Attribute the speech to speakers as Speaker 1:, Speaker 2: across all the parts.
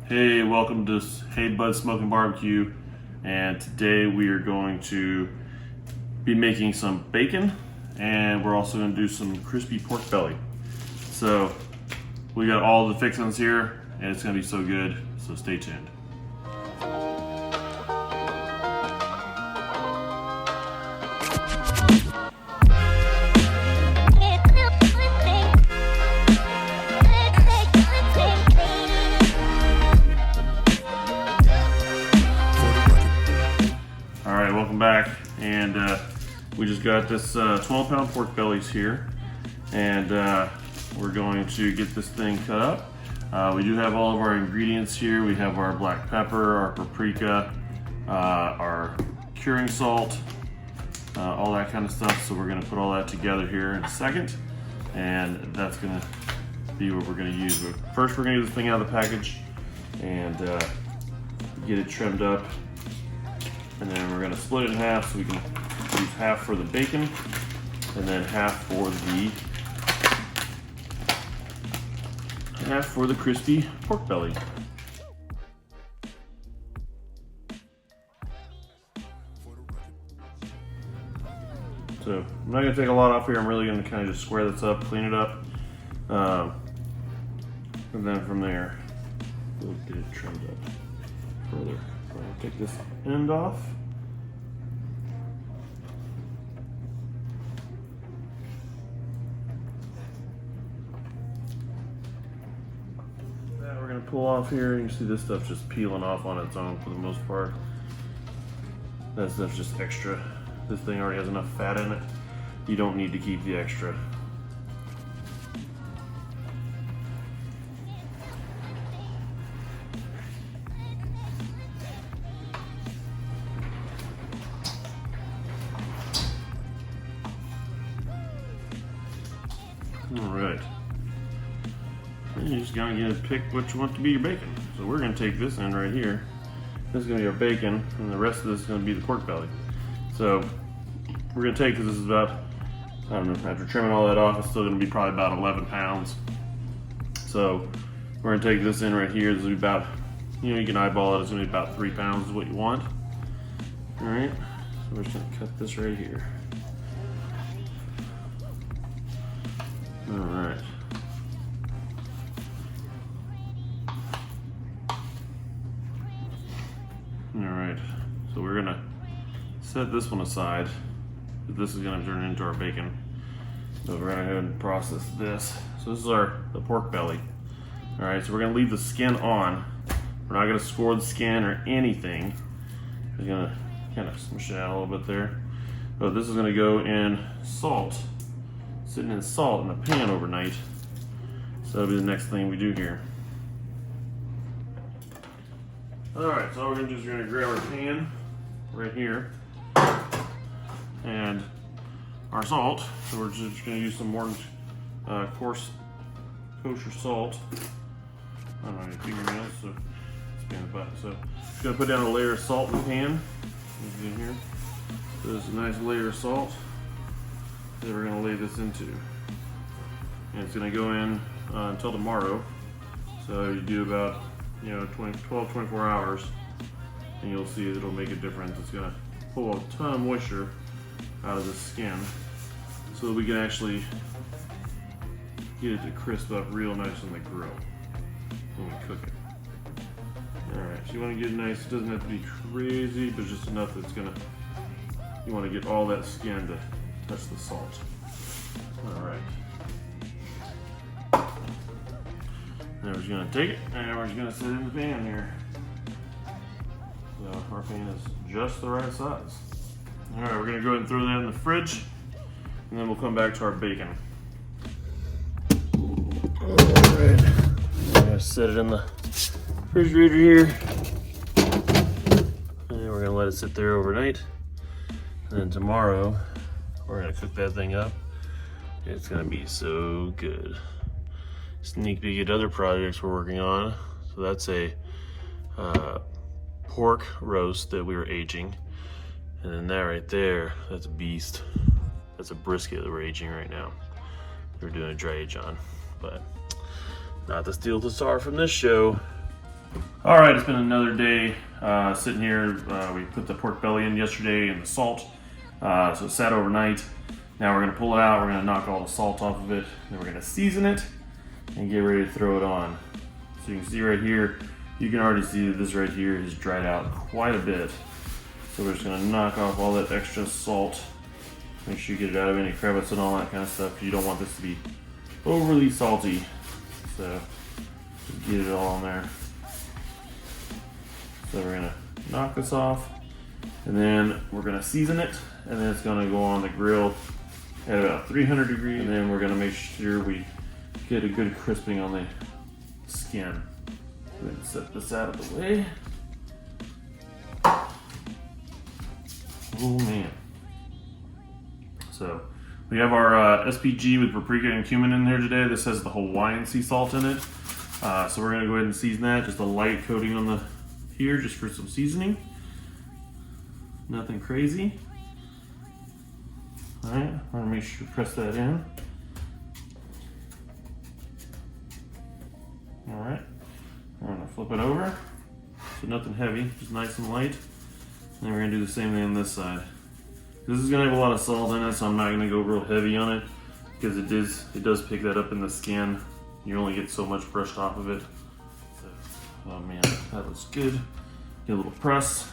Speaker 1: Hey, welcome to Hey Bud Smoking BBQ, and today we are going to be making some bacon, and we're also going to do some crispy pork belly. So we got all the fixings here, and it's going to be so good, so stay tuned. Alright, welcome back, and we just got this 12-pound pork bellies here, and we're going to get this thing cut up. We do have all of our ingredients here. We have our black pepper, our paprika, our curing salt, all that kind of stuff. So we're going to put all that together here in a second, and that's going to be what we're going to use. But first, we're going to get this thing out of the package and get it trimmed up. And then we're going to split it in half, so we can use half for the bacon and then half for the crispy pork belly. So I'm not going to take a lot off here. I'm really going to kind of just square this up, clean it up, and then from there we'll get it trimmed up further. So I'll take this end off. Now we're going to pull off here. You can see this stuff just peeling off on its own for the most part. That stuff's just extra. This thing already has enough fat in it. You don't need to keep the extra. Alright. You just gotta pick what you want to be your bacon. So we're gonna take this end right here. This is gonna be our bacon, and the rest of this is gonna be the pork belly. So we're gonna take, because this is about, I don't know, after trimming all that off, it's still gonna be probably about 11 pounds. So we're gonna take this in right here. This will be about, you can eyeball it, it's gonna be about 3 pounds is what you want. Alright, so we're just gonna cut this right here. Alright. Alright, so we're gonna set this one aside. This is gonna turn into our bacon. So we're gonna go ahead and process this. So this is the pork belly. Alright, so we're gonna leave the skin on. We're not gonna score the skin or anything. We're gonna kind of smush it out a little bit there. But this is gonna go in salt. Sitting in salt in a pan overnight. So that'll be the next thing we do here. Alright, so all we're gonna do is we're gonna grab our pan right here and our salt. So we're just gonna use some more coarse kosher salt. I don't know any fingernails, so it's pan the butt. So just gonna put down a layer of salt in the pan. In here. So there's a nice layer of salt that we're gonna lay this into. And it's gonna go in until tomorrow. So you do about 12, 24 hours, and you'll see it'll make a difference. It's gonna pull a ton of moisture out of the skin so that we can actually get it to crisp up real nice on the grill when we cook it. Alright, so you wanna get it nice. It doesn't have to be crazy, but just enough that's you wanna get all that skin to touch the salt. Alright. Now we're just gonna take it and we're just gonna set it in the pan here. So our pan is just the right size. Alright, we're gonna go ahead and throw that in the fridge, and then we'll come back to our bacon. Alright. I'm gonna set it in the refrigerator here. And we're gonna let it sit there overnight. And then tomorrow, we're gonna cook that thing up. It's gonna be so good. Sneak peek at other projects we're working on. So that's a pork roast that we were aging. And then that right there, that's a beast. That's a brisket that we're aging right now. We're doing a dry age on, but not to steal the star from this show. All right, it's been another day sitting here. We put the pork belly in yesterday and the salt, so it sat overnight. Now we're gonna pull it out. We're gonna knock all the salt off of it. Then we're gonna season it and get ready to throw it on. So you can see right here, you can already see that this right here is dried out quite a bit. So we're just gonna knock off all that extra salt. Make sure you get it out of any crevice and all that kind of stuff. You don't want this to be overly salty. So just get it all in there. So we're gonna knock this off, and then we're gonna season it, and then it's gonna go on the grill at about 300 degrees, and then we're gonna make sure we get a good crisping on the skin. Go ahead and set this out of the way. Oh man. So we have our SPG with paprika and cumin in there today. This has the Hawaiian sea salt in it. So we're gonna go ahead and season that, just a light coating on the here just for some seasoning. Nothing crazy. All right, I'm gonna make sure to press that in. All right, we're gonna flip it over. So nothing heavy, just nice and light. And then we're gonna do the same thing on this side. This is gonna have a lot of salt in it, so I'm not gonna go real heavy on it because it does pick that up in the skin. You only get so much brushed off of it. Oh man, that looks good. Get a little press.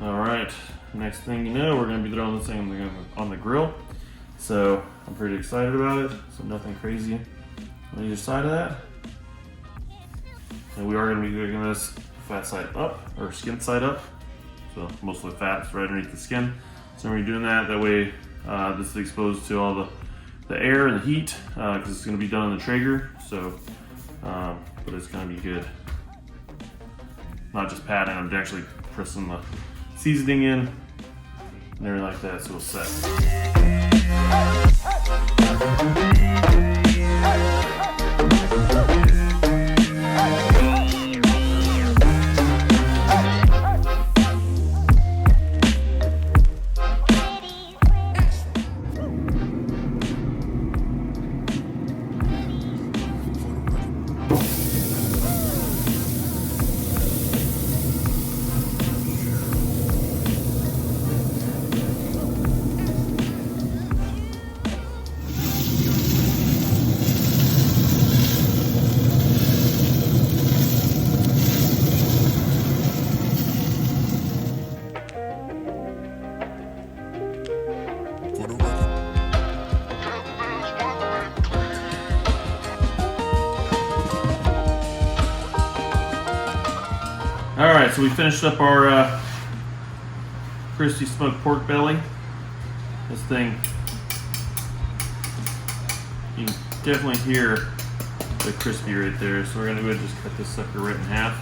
Speaker 1: All right, next thing you know, we're gonna be throwing this thing on the grill. So I'm pretty excited about it. So nothing crazy on either side of that. And we are gonna be cooking this fat side up, or skin side up. So most of the fat's right underneath the skin. So we're doing that way this is exposed to all the air and the heat, because it's going to be done on the Treagar. So, but it's going to be good. Not just patting, I'm actually pressing the seasoning in and everything like that, so it'll set. All right, so we finished up our crispy smoked pork belly. This thing, you can definitely hear the crispy right there. So we're gonna go ahead and just cut this sucker right in half.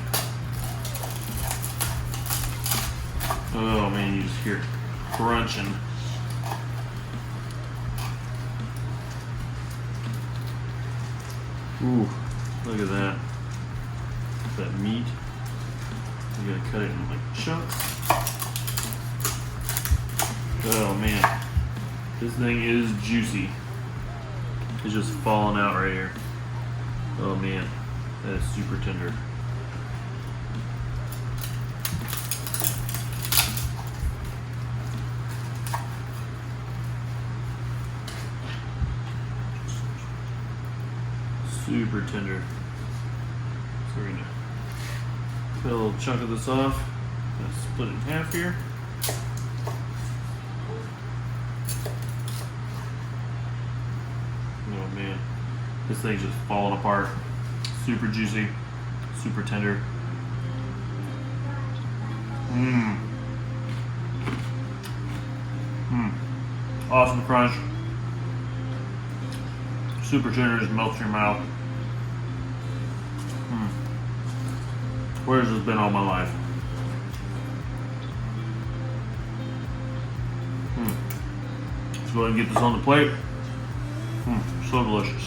Speaker 1: Oh man, you just hear it crunching. Ooh, look at that. That meat. You gotta cut it in like chunks. Oh man, this thing is juicy. It's just falling out right here. Oh man, that is super tender. Super tender. So we're gonna put a little chunk of this off. Gonna split it in half here. Oh man, this thing's just falling apart. Super juicy, super tender. Mmm. Mmm. Awesome crunch. Super tender, just melts in your mouth. Where's this been all my life? Let's go ahead and get this on the plate. So delicious.